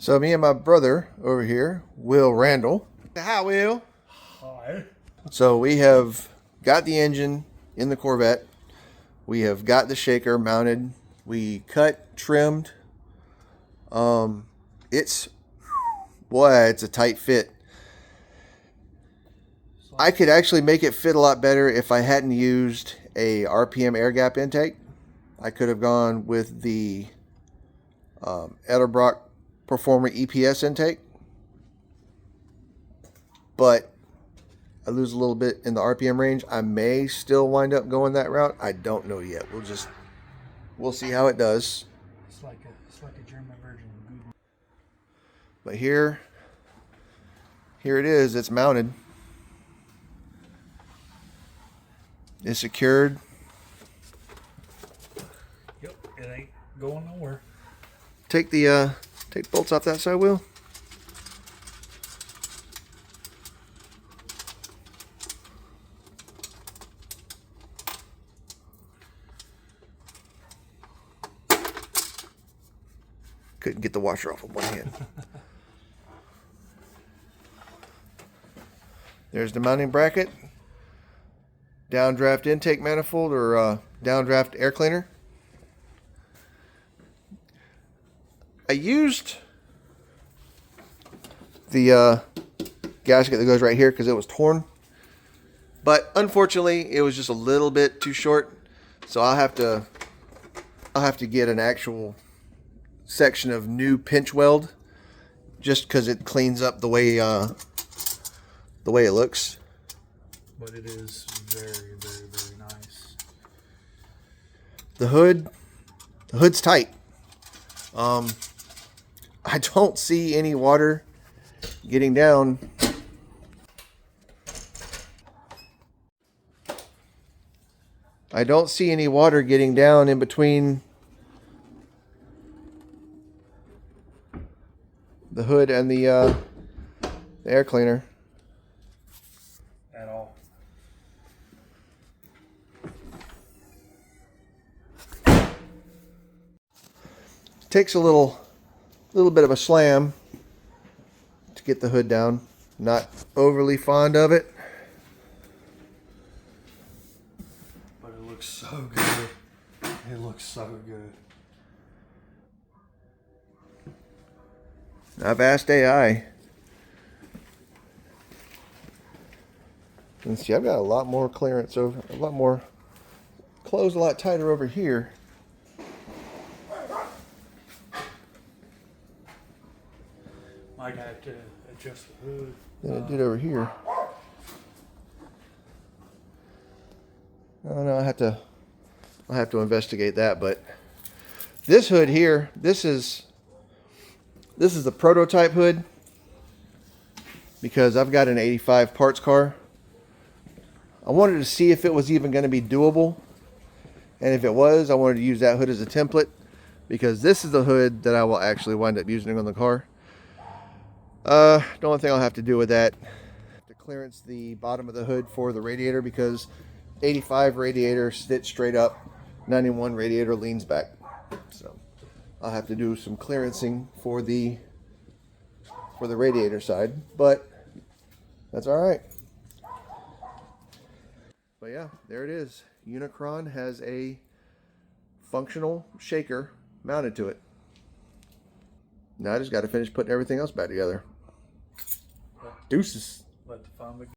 So me and my brother over here, Will Randall. Hi, Will. Hi. So we have got the engine in the Corvette. We have got the shaker mounted. We cut, trimmed. It's a tight fit. I could actually make it fit a lot better if I hadn't used a RPM air gap intake. I could have gone with the Edelbrock Performer EPS intake, but I lose a little bit in the RPM range. I may still wind up going that route. I don't know yet. We'll see how it does. It's like a German version of Guden. But here it is. It's mounted. It's secured. Yep, it ain't going nowhere. Take the bolts off that side, Will. Couldn't get the washer off with one hand. There's the mounting bracket. Downdraft intake manifold or downdraft air cleaner. I used the gasket that goes right here because it was torn, but unfortunately it was just a little bit too short, so I'll have to get an actual section of new pinch weld just because it cleans up the way it looks. But it is very, very, very nice. The hood's tight. I don't see any water getting down. I don't see any water getting down in between the hood and the air cleaner. At all. Takes a little bit of a slam to get the hood down. Not overly fond of it. But it looks so good. It looks so good. I've asked AI. Let's see, I've got a lot more clearance over, a lot more closed, a lot tighter over here. Might have to adjust the hood. Than it did over here. I don't know. I'll have to investigate that. But this hood here, this is the prototype hood because I've got an 85 parts car. I wanted to see if it was even going to be doable, and if it was, I wanted to use that hood as a template because this is the hood that I will actually wind up using on the car. The only thing I'll have to do with that to clearance the bottom of the hood for the radiator because 85 radiator sits straight up, 91 radiator leans back. So I'll have to do some clearancing for the radiator side, but that's all right. But yeah, there it is. Unicron has a functional shaker mounted to it. Now I just got to finish putting everything else back together. Deuces. Let the fun begin.